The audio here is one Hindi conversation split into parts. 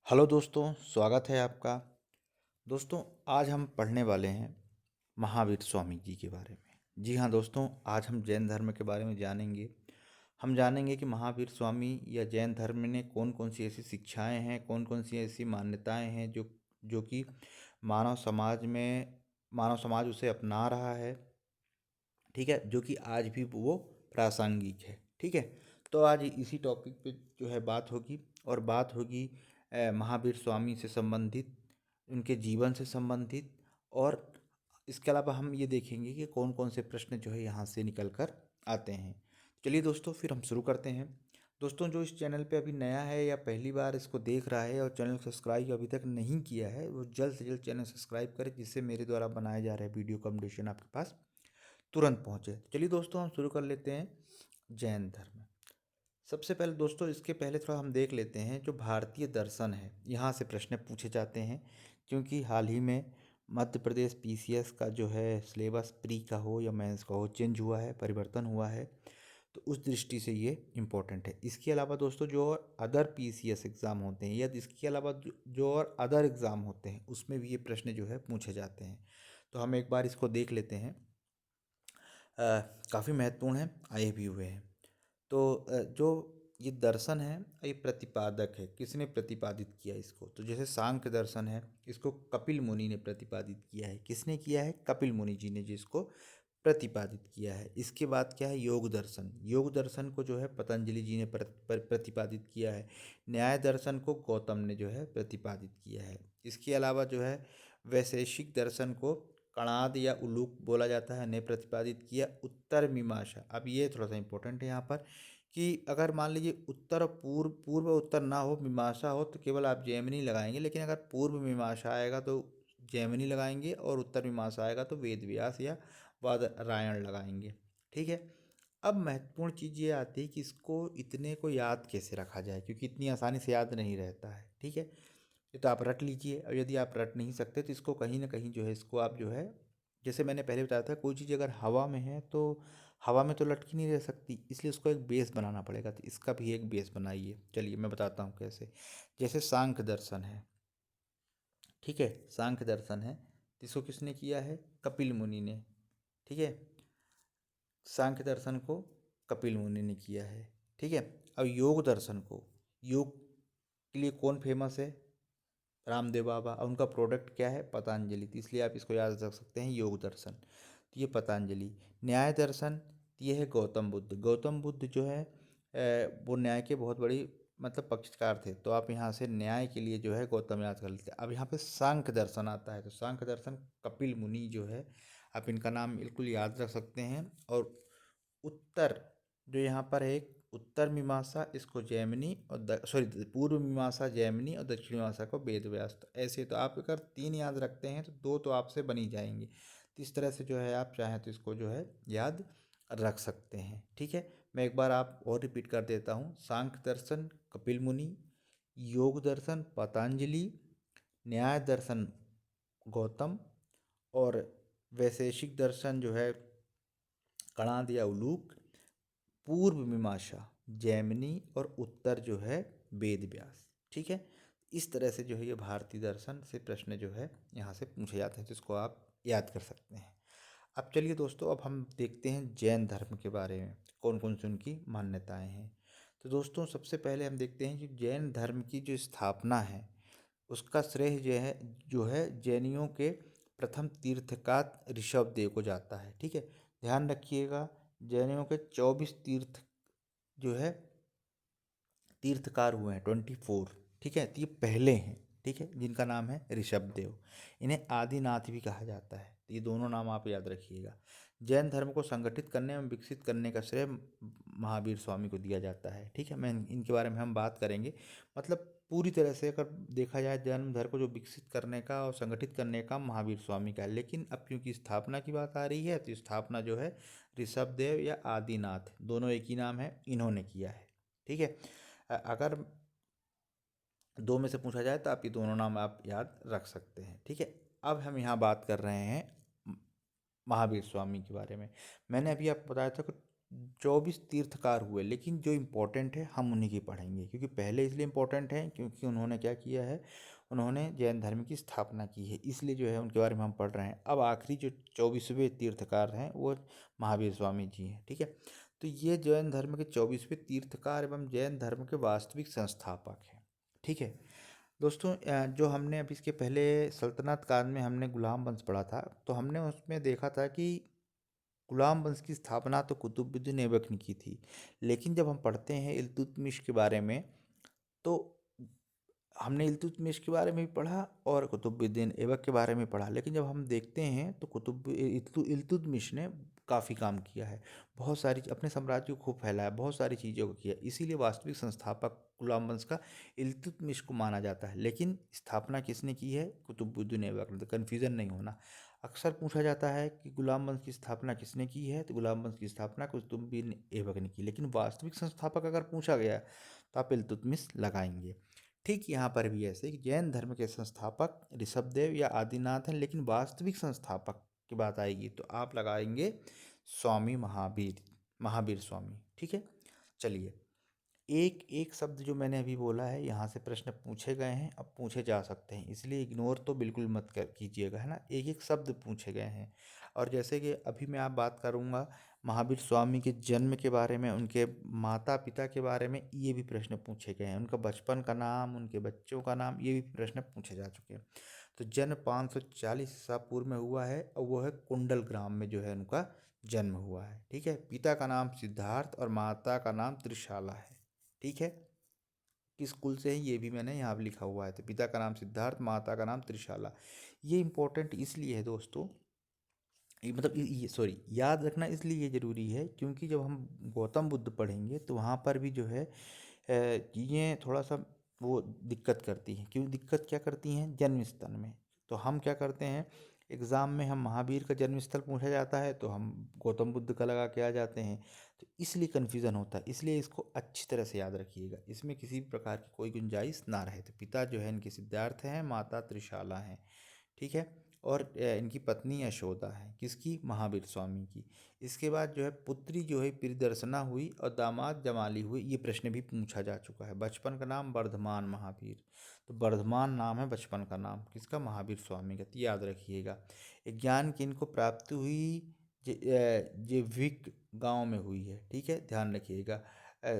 हेलो दोस्तों, स्वागत है आपका। दोस्तों, आज हम पढ़ने वाले हैं महावीर स्वामी जी के बारे में। जी हाँ दोस्तों, आज हम जैन धर्म के बारे में जानेंगे। हम जानेंगे कि महावीर स्वामी या जैन धर्म ने कौन कौन सी ऐसी शिक्षाएं हैं, कौन कौन सी ऐसी मान्यताएं हैं जो जो कि मानव समाज उसे अपना रहा है। ठीक है, जो कि आज भी वो प्रासंगिक है। ठीक है, तो आज इसी टॉपिक पे जो है बात होगी, और बात होगी महावीर स्वामी से संबंधित, उनके जीवन से संबंधित। और इसके अलावा हम ये देखेंगे कि कौन कौन से प्रश्न जो है यहाँ से निकल कर आते हैं। चलिए दोस्तों, फिर हम शुरू करते हैं। दोस्तों, जो इस चैनल पे अभी नया है या पहली बार इसको देख रहा है और चैनल सब्सक्राइब अभी तक नहीं किया है, वो जल्द से जल्द चैनल सब्सक्राइब करें, जिससे मेरे द्वारा बनाए जा रहे वीडियो का नोटिफिकेशन आपके पास तुरंत पहुँचे। चलिए दोस्तों, हम शुरू कर लेते हैं जैन धर्म। सबसे पहले दोस्तों, इसके पहले थोड़ा हम देख लेते हैं जो भारतीय दर्शन है, यहाँ से प्रश्न पूछे जाते हैं। क्योंकि हाल ही में मध्य प्रदेश पीसीएस का जो है सिलेबस, प्री का हो या मेंस का हो, चेंज हुआ है, परिवर्तन हुआ है। तो उस दृष्टि से ये इम्पोर्टेंट है। इसके अलावा दोस्तों, जो और अदर पीसीएस एग्ज़ाम होते हैं या इसके अलावा जो और अदर एग्ज़ाम होते हैं, उसमें भी ये प्रश्न जो है पूछे जाते हैं। तो हम एक बार इसको देख लेते हैं। काफ़ी महत्वपूर्ण है, आए भी हुए हैं। तो जो ये दर्शन है, ये प्रतिपादक है, किसने प्रतिपादित किया इसको? तो जैसे सांख्य दर्शन है, इसको कपिल मुनि ने प्रतिपादित किया है। किसने किया है? कपिल मुनि जी ने जिसको प्रतिपादित किया है। इसके बाद क्या है? योग दर्शन। योग दर्शन को जो है पतंजलि जी ने प्रतिपादित किया है। न्याय दर्शन को गौतम ने जो है प्रतिपादित किया है। इसके अलावा जो है वैशेषिक दर्शन को कणाद या उलूक बोला जाता है, ने प्रतिपादित किया। उत्तर मीमांसा, अब ये थोड़ा सा इंपॉर्टेंट है यहाँ पर, कि अगर मान लीजिए उत्तर और पूर्व उत्तर ना हो, मीमांसा हो, तो केवल आप जैमिनी लगाएंगे। लेकिन अगर पूर्व मीमांसा आएगा तो जैमिनी लगाएंगे, और उत्तर मीमांसा आएगा तो वेद व्यास या वादरायण लगाएंगे। ठीक है, अब महत्वपूर्ण चीज़ ये आती है कि इसको इतने को याद कैसे रखा जाए, क्योंकि इतनी आसानी से याद नहीं रहता है। ठीक है, ये तो आप रट लीजिए, और यदि आप रट नहीं सकते तो इसको कहीं ना कहीं जो है, इसको आप जो है, जैसे मैंने पहले बताया था, कोई चीज़ अगर हवा में है तो हवा में तो लटकी नहीं रह सकती, इसलिए उसको एक बेस बनाना पड़ेगा। तो इसका भी एक बेस बनाइए। चलिए मैं बताता हूँ कैसे। जैसे सांख्य दर्शन है, ठीक है, सांख्य दर्शन है, तो इसको किसने किया है? कपिल मुनि ने। ठीक है, सांख्य दर्शन को कपिल मुनि ने किया है। ठीक है, अब योग दर्शन को, योग के लिए कौन फेमस है? रामदेव बाबा। और उनका प्रोडक्ट क्या है? पतंजलि। तो इसलिए आप इसको याद रख सकते हैं, योग दर्शन। तो ये पतंजलि। न्याय दर्शन, तो ये है गौतम बुद्ध। गौतम बुद्ध जो है वो न्याय के बहुत बड़ी मतलब पक्षकार थे। तो आप यहाँ से न्याय के लिए जो है गौतम याद कर लेते हैं। अब यहाँ पे सांख्य दर्शन आता है, तो सांख्य दर्शन कपिल मुनि जो है, आप इनका नाम बिल्कुल याद रख सकते हैं। और उत्तर जो यहाँ पर है, एक उत्तर मीमांसा, इसको जैमिनी और सॉरी पूर्व मीमांसा जैमिनी और दक्षिण मीमांसा को वेद व्यास। तो ऐसे तो आप अगर 3 याद रखते हैं तो 2 तो आपसे बनी जाएंगे। तो इस तरह से जो है आप चाहें तो इसको जो है याद रख सकते हैं। ठीक है, मैं एक बार आप और रिपीट कर देता हूँ। सांख्य दर्शन कपिल मुनि, योग दर्शन पतंजलि, न्याय दर्शन गौतम, और वैशेषिक दर्शन जो है कणाद या उलूक, पूर्व मीमांसा जैमिनी, और उत्तर जो है वेद व्यास। ठीक है, इस तरह से जो है ये भारतीय दर्शन से प्रश्न जो है यहाँ से पूछे जाते हैं, जिसको आप याद कर सकते हैं। अब चलिए दोस्तों, अब हम देखते हैं जैन धर्म के बारे में, कौन कौन सी उनकी मान्यताएं हैं। तो दोस्तों, सबसे पहले हम देखते हैं कि जैन धर्म की जो स्थापना है, उसका श्रेय जो है जैनियों के प्रथम तीर्थकार ऋषभदेव को जाता है। ठीक है, ध्यान रखिएगा, जैनियों के 24 तीर्थ जो है तीर्थकार हुए हैं, 24। ठीक है, तो ये पहले हैं। ठीक है, जिनका नाम है ऋषभदेव। इन्हें आदिनाथ भी कहा जाता है। तो ये दोनों नाम आप याद रखिएगा। जैन धर्म को संगठित करने एवं विकसित करने का श्रेय महावीर स्वामी को दिया जाता है। ठीक है, मैं इनके बारे में हम बात करेंगे। मतलब पूरी तरह से अगर देखा जाए, जैन धर्म को जो विकसित करने का और संगठित करने का महावीर स्वामी का है। लेकिन अब क्योंकि स्थापना की बात आ रही है, तो स्थापना जो है ऋषभदेव या आदिनाथ, दोनों एक ही नाम है, इन्होंने किया है। ठीक है, अगर 2 में से पूछा जाए तो आप ये दोनों नाम आप याद रख सकते हैं। ठीक है, अब हम यहाँ बात कर रहे हैं महावीर स्वामी के बारे में। मैंने अभी आपको बताया था कि 24 तीर्थकार हुए, लेकिन जो इम्पोर्टेंट है हम उन्हीं की पढ़ेंगे, क्योंकि पहले इसलिए इम्पोर्टेंट है क्योंकि उन्होंने क्या किया है, उन्होंने जैन धर्म की स्थापना की है, इसलिए जो है उनके बारे में हम पढ़ रहे हैं। अब आखिरी जो 24वें तीर्थकार हैं वो महावीर स्वामी जी हैं। ठीक है, तो ये जैन धर्म के 24वें तीर्थकार एवं जैन धर्म के वास्तविक संस्थापक हैं। ठीक है दोस्तों, जो हमने अभी इसके पहले सल्तनत काल में हमने गुलाम वंश पढ़ा था, तो हमने उसमें देखा था कि गुलाम वंश की स्थापना तो कुतुबुद्दीन ऐबक ने की थी, लेकिन जब हम पढ़ते हैं इल्तुतमिश के बारे में, तो हमने इल्तुतमिश के बारे में भी पढ़ा और कुतुबुद्दीन ऐबक के बारे में पढ़ा, लेकिन जब हम देखते हैं तो इल्तुतमिश ने काफ़ी काम किया है, बहुत सारी अपने साम्राज्य को खूब फैलाया, बहुत सारी चीज़ों को किया, इसीलिए वास्तविक संस्थापक गुलाम वंश का इल्तुतमिश को माना जाता है। लेकिन स्थापना किसने की है? कुतुबुद्दीन ऐबक ने। तो कन्फ्यूज़न नहीं होना। अक्सर पूछा जाता है कि गुलाम वंश की स्थापना किसने की है, तो गुलाम वंश की स्थापना कुतुबुद्दीन ऐबक ने की, लेकिन वास्तविक संस्थापक अगर पूछा गया तो आप इल्तुतमिश लगाएंगे। ठीक यहाँ पर भी ऐसे कि जैन धर्म के संस्थापक ऋषभदेव या आदिनाथ हैं, लेकिन वास्तविक संस्थापक की बात आएगी तो आप लगाएंगे स्वामी महावीर, महावीर स्वामी। ठीक है, चलिए एक एक शब्द जो मैंने अभी बोला है, यहाँ से प्रश्न पूछे गए हैं, अब पूछे जा सकते हैं, इसलिए इग्नोर तो बिल्कुल मत कर कीजिएगा, है ना। एक एक शब्द पूछे गए हैं, और जैसे कि अभी मैं आप बात करूँगा महावीर स्वामी के जन्म के बारे में, उनके माता पिता के बारे में, ये भी प्रश्न पूछे गए हैं, उनका बचपन का नाम, उनके बच्चों का नाम, ये भी प्रश्न पूछे जा चुके हैं। तो जन्म 540 ईसा पूर्व में हुआ है, और वो है कुंडल ग्राम में जो है उनका जन्म हुआ है। ठीक है, पिता का नाम सिद्धार्थ और माता का नाम त्रिशाला है। ठीक है, किस कुल से है ये भी मैंने यहाँ पे लिखा हुआ है। तो पिता का नाम सिद्धार्थ, माता का नाम त्रिशाला। ये इम्पोर्टेंट इसलिए है दोस्तों, ये मतलब ये सॉरी, याद रखना इसलिए ये ज़रूरी है क्योंकि जब हम गौतम बुद्ध पढ़ेंगे तो वहाँ पर भी जो है चीज़ें थोड़ा सा वो दिक्कत करती हैं। क्यों दिक्कत क्या करती हैं? जन्म स्थल में। तो हम क्या करते हैं, एग्ज़ाम में हम महावीर का जन्म स्थल पूछा जाता है तो हम गौतम बुद्ध का लगा के आ जाते हैं, तो इसलिए कन्फ्यूज़न होता है। इसलिए इसको अच्छी तरह से याद रखिएगा, इसमें किसी भी प्रकार की कोई गुंजाइश ना रहे। तो पिता जो है इनके सिद्धार्थ हैं, माता त्रिशाला हैं। ठीक है, और इनकी पत्नी यशोदा है, किसकी? महावीर स्वामी की। इसके बाद जो है पुत्री जो है प्रियदर्शना हुई और दामाद जमाली हुई, ये प्रश्न भी पूछा जा चुका है। बचपन का नाम वर्धमान महावीर, तो वर्धमान नाम है बचपन का नाम किसका? महावीर स्वामी का। तो याद रखिएगा। ज्ञान की इनको प्राप्ति हुई जेविक गांव में हुई है। ठीक है, ध्यान रखिएगा।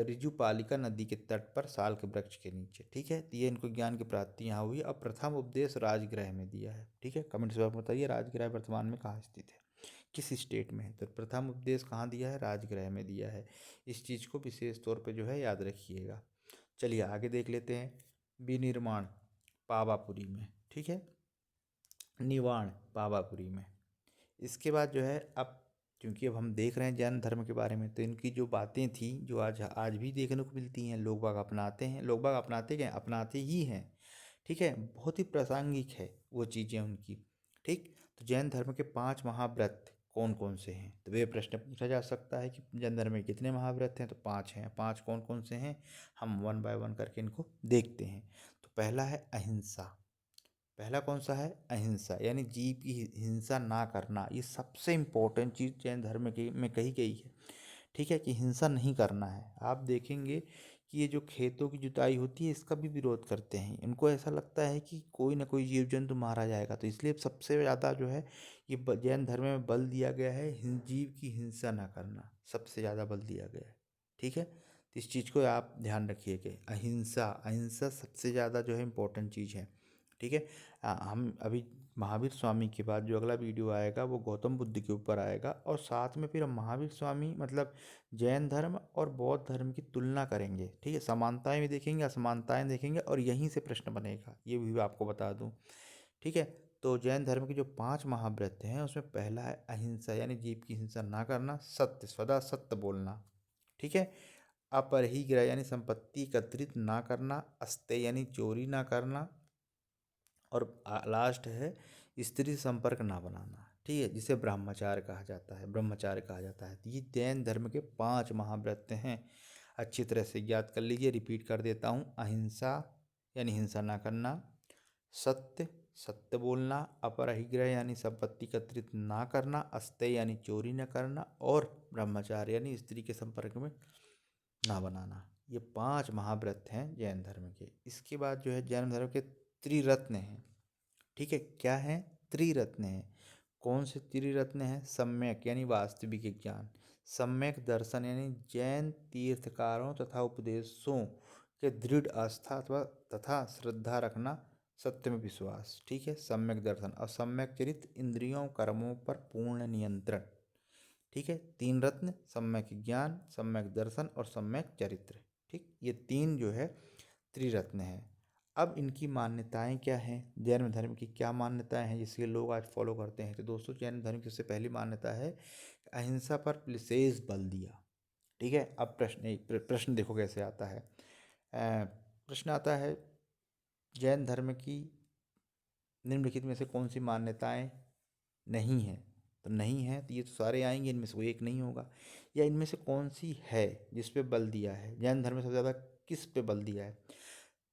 ऋजुपालिका नदी के तट पर साल के वृक्ष के नीचे। ठीक है, तो ये इनको ज्ञान की प्राप्ति यहाँ हुई। अब प्रथम उपदेश राजगृह में दिया है। ठीक है, कमेंट्स में बताइए राजगृह वर्तमान में कहाँ स्थित है, किस स्टेट में है। तो प्रथम उपदेश कहाँ दिया है? राजगृह में दिया है। इस चीज़ को विशेष तौर पे जो है याद रखिएगा। चलिए आगे देख लेते हैं। विनिर्माण पावापुरी में। ठीक है, निवाण पावापुरी में। इसके बाद जो है, अब क्योंकि अब हम देख रहे हैं जैन धर्म के बारे में, तो इनकी जो बातें थी जो आज आज भी देखने को मिलती हैं, लोग बाग अपनाते हैं, लोग बाग अपनाते क्या अपनाते ही हैं। ठीक है, बहुत ही प्रासंगिक है वो चीज़ें उनकी। ठीक, तो जैन धर्म के 5 महाव्रत कौन कौन से हैं? तो वे प्रश्न पूछा जा सकता है कि जैन धर्म में कितने महाव्रत हैं? तो 5 हैं। 5 कौन कौन से हैं? हम वन बाय वन करके इनको देखते हैं। तो पहला है अहिंसा। पहला कौन सा है? अहिंसा, यानी जीव की हिंसा ना करना। ये सबसे इम्पोर्टेंट चीज़ जैन धर्म की में कही गई है। ठीक है, कि हिंसा नहीं करना है। आप देखेंगे कि ये जो खेतों की जुताई होती है इसका भी विरोध करते हैं। इनको ऐसा लगता है कि कोई ना कोई जीव जंतु मारा जाएगा, तो इसलिए सबसे ज़्यादा जो है ये जैन धर्म में बल दिया गया है, जीव की हिंसा ना करना सबसे ज़्यादा बल दिया गया है। ठीक है, तो इस चीज़ को आप ध्यान रखिएगा। अहिंसा, अहिंसा सबसे ज़्यादा जो है इम्पोर्टेंट चीज़ है। ठीक है, हम अभी महावीर स्वामी के बाद जो अगला वीडियो आएगा वो गौतम बुद्ध के ऊपर आएगा, और साथ में फिर हम महावीर स्वामी मतलब जैन धर्म और बौद्ध धर्म की तुलना करेंगे। ठीक है, समानताएं भी देखेंगे, असमानताएं देखेंगे, और यहीं से प्रश्न बनेगा, ये भी आपको बता दूं। ठीक है, तो जैन धर्म के जो 5 महाव्रत हैं उसमें पहला है अहिंसा, यानी जीव की हिंसा ना करना, सत्य, सदा सत्य बोलना। ठीक है, अपरिग्रह यानी संपत्ति एकत्रित ना करना, अस्तेय यानी चोरी ना करना, और लास्ट है स्त्री संपर्क ना बनाना। ठीक है, जिसे ब्रह्मचार्य कहा जाता है, ब्रह्मचार्य कहा जाता है। तो ये जैन धर्म के 5 महाव्रत हैं। अच्छी तरह से याद कर लीजिए, रिपीट कर देता हूँ। अहिंसा यानी हिंसा ना करना, सत्य, सत्य बोलना, अपरिग्रह यानी संपत्ति एकत्रित ना करना, अस्तेय यानी चोरी न करना, और ब्रह्मचार्य यानी स्त्री के संपर्क में ना बनाना। ये 5 महाव्रत हैं जैन धर्म के। इसके बाद जो है जैन धर्म के त्रिरत्न हैं। ठीक है, क्या है? त्रिरत्न है। कौन से त्रिरत्न है? सम्यक यानी वास्तविक ज्ञान, सम्यक दर्शन यानी जैन तीर्थकारों तथा उपदेशों के दृढ़ आस्था अथवा तथा श्रद्धा रखना, सत्य में विश्वास। ठीक है, सम्यक दर्शन। और सम्यक चरित्र, इंद्रियों कर्मों पर पूर्ण नियंत्रण। ठीक है, 3 रत्न, सम्यक ज्ञान, सम्यक दर्शन और सम्यक चरित्र। ठीक, ये 3 जो है त्रिरत्न है। अब इनकी मान्यताएं क्या हैं? जैन धर्म की क्या मान्यताएं हैं जिसके लोग आज फॉलो करते हैं? तो दोस्तों, जैन धर्म की सबसे पहली मान्यता है अहिंसा पर विशेष बल दिया। ठीक है, अब प्रश्न देखो कैसे आता है। प्रश्न आता है, जैन धर्म की निम्नलिखित में से कौन सी मान्यताएं नहीं है? तो नहीं है तो ये तो सारे आएंगे, इनमें से कोई एक नहीं होगा। या इनमें से कौन सी है जिस पे बल दिया है? जैन धर्म में सबसे ज़्यादा किस पे बल दिया है?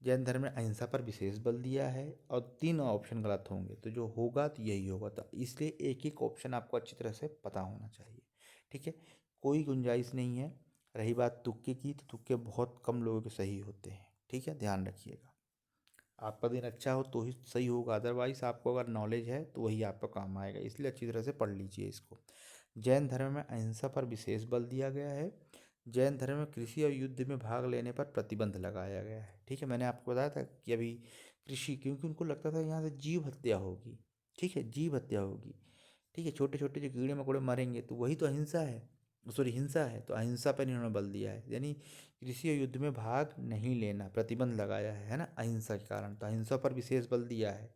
जैन धर्म ने अहिंसा पर विशेष बल दिया है, और 3 ऑप्शन गलत होंगे, तो जो होगा तो यही होगा। तो इसलिए एक एक ऑप्शन आपको अच्छी तरह से पता होना चाहिए। ठीक है, कोई गुंजाइश नहीं है। रही बात तुक्के की, तो तुक्के बहुत कम लोगों के सही होते हैं। ठीक है, ध्यान रखिएगा। आपका दिन अच्छा हो तो ही सही होगा, अदरवाइज आपको अगर नॉलेज है तो वही आपका काम आएगा। इसलिए अच्छी तरह से पढ़ लीजिए इसको। जैन धर्म में अहिंसा पर विशेष बल दिया गया है। जैन धर्म में कृषि और युद्ध में भाग लेने पर प्रतिबंध लगाया गया है। ठीक है, मैंने आपको बताया था कि अभी कृषि, क्योंकि उनको लगता था यहाँ से जीव हत्या होगी। ठीक है, जीव हत्या होगी। ठीक है, छोटे छोटे जो कीड़े मकोड़े मरेंगे, तो वही तो अहिंसा है, सॉरी हिंसा है। तो अहिंसा पर इन्होंने बल दिया है, यानी कृषि और युद्ध में भाग नहीं लेना, प्रतिबंध लगाया है ना, अहिंसा के कारण। तो अहिंसा पर विशेष बल दिया है।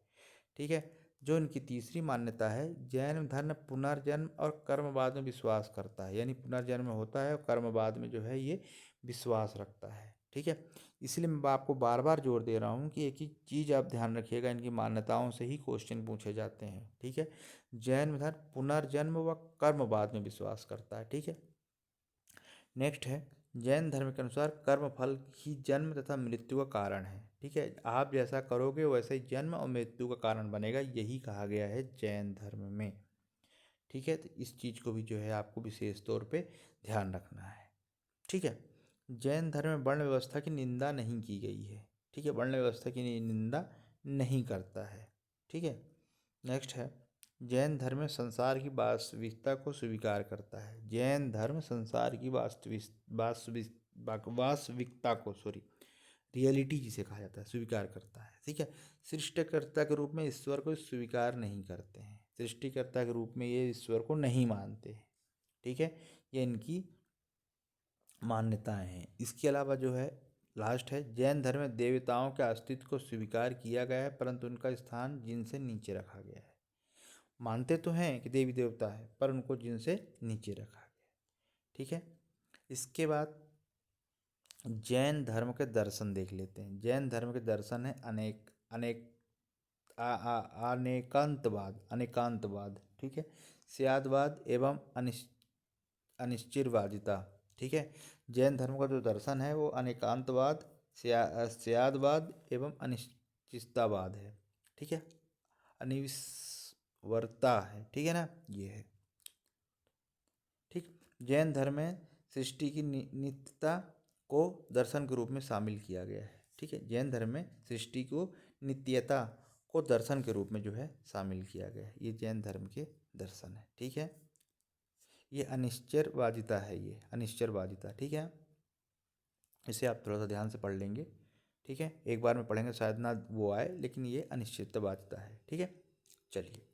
ठीक है, जो इनकी तीसरी मान्यता है, जैन धर्म पुनर्जन्म और कर्मवाद में विश्वास करता है, यानी पुनर्जन्म होता है और कर्मवाद में जो है ये विश्वास रखता है। ठीक है, इसलिए मैं आपको बार बार जोर दे रहा हूँ कि एक ही चीज़ आप ध्यान रखिएगा, इनकी मान्यताओं से ही क्वेश्चन पूछे जाते हैं। ठीक है, जैन धर्म पुनर्जन्म व कर्मवाद में विश्वास करता है। ठीक है, नेक्स्ट है, जैन धर्म के अनुसार कर्म फल ही जन्म तथा मृत्यु का कारण है। ठीक है, आप जैसा करोगे वैसे ही जन्म और मृत्यु का कारण बनेगा, यही कहा गया है जैन धर्म में। ठीक है, तो इस चीज़ को भी जो है आपको विशेष तौर पे ध्यान रखना है। ठीक है, जैन धर्म में वर्ण व्यवस्था की निंदा नहीं की गई है। ठीक है, वर्ण व्यवस्था की निंदा नहीं करता है। ठीक है, नेक्स्ट है, जैन धर्म में संसार की वास्तविकता को स्वीकार करता है। जैन धर्म संसार की वास्तविकता को, सॉरी, रियलिटी जिसे कहा जाता है, स्वीकार करता है। ठीक है, सृष्टिकर्ता के रूप में ईश्वर को स्वीकार नहीं करते हैं, सृष्टिकर्ता के रूप में ये ईश्वर को नहीं मानते हैं। ठीक है, ये इनकी मान्यताएं हैं। इसके अलावा जो है लास्ट है, जैन धर्म में देवताओं के अस्तित्व को स्वीकार किया गया है, परंतु उनका स्थान जिनसे नीचे रखा गया है। मानते तो हैं कि देवी देवता है, पर उनको जिनसे नीचे रखा गया। ठीक है, इसके बाद जैन धर्म के दर्शन देख लेते हैं। जैन धर्म के दर्शन है अनेक अनेक अनेकांतवाद, अनेकांतवाद। ठीक है, स्यादवाद एवं अनिश्चितवादिता। ठीक है, जैन धर्म का जो दर्शन है वो अनेकांतवाद, स्यादवाद एवं अनिश्चितवाद है। ठीक है, अनिश्वरता है। ठीक है ना, ये है। ठीक, जैन धर्म में सृष्टि की नित्यता को दर्शन के रूप में शामिल किया गया है। ठीक है, जैन धर्म में सृष्टि को नित्यता को दर्शन के रूप में जो है शामिल किया गया है। ये जैन धर्म के दर्शन है। ठीक है, ये अनिश्चरवादिता है, ये अनिश्चरवादिता। ठीक है, इसे आप थोड़ा सा ध्यान से पढ़ लेंगे। ठीक है, एक बार में पढ़ेंगे शायद ना वो आए, लेकिन ये अनिश्चितवादिता है। ठीक है, चलिए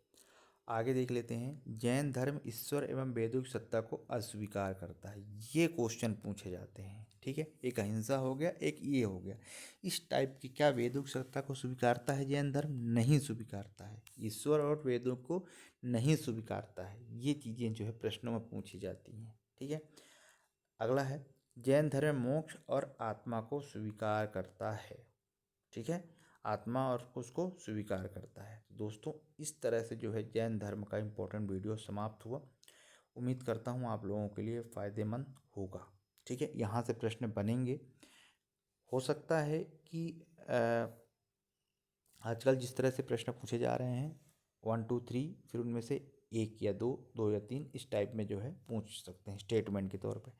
आगे देख लेते हैं। जैन धर्म ईश्वर एवं वेदों की सत्ता को अस्वीकार करता है। ये क्वेश्चन पूछे जाते हैं। ठीक है, एक अहिंसा हो गया, एक ये हो गया। इस टाइप की, क्या वेदों की सत्ता को स्वीकारता है जैन धर्म? नहीं स्वीकारता है। ईश्वर और वेदों को नहीं स्वीकारता है। ये चीज़ें जो है प्रश्नों में पूछी जाती हैं। ठीक है, अगला है, जैन धर्म मोक्ष और आत्मा को स्वीकार करता है। ठीक है, आत्मा और उसको स्वीकार करता है। दोस्तों, इस तरह से जो है जैन धर्म का इम्पोर्टेंट वीडियो समाप्त हुआ। उम्मीद करता हूँ आप लोगों के लिए फ़ायदेमंद होगा। ठीक है, यहाँ से प्रश्न बनेंगे। हो सकता है कि आजकल जिस तरह से प्रश्न पूछे जा रहे हैं 1 2 3, फिर उनमें से एक या दो, दो या तीन, इस टाइप में जो है पूछ सकते हैं स्टेटमेंट के तौर पे।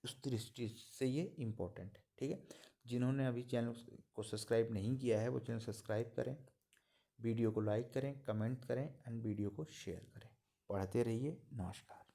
उस दृष्टि से ये इम्पोर्टेंट है, ठीक है। जिन्होंने अभी चैनल को सब्सक्राइब नहीं किया है वो चैनल सब्सक्राइब करें, वीडियो को लाइक करें, कमेंट करें एंड वीडियो को शेयर करें। पढ़ते रहिए। नमस्कार।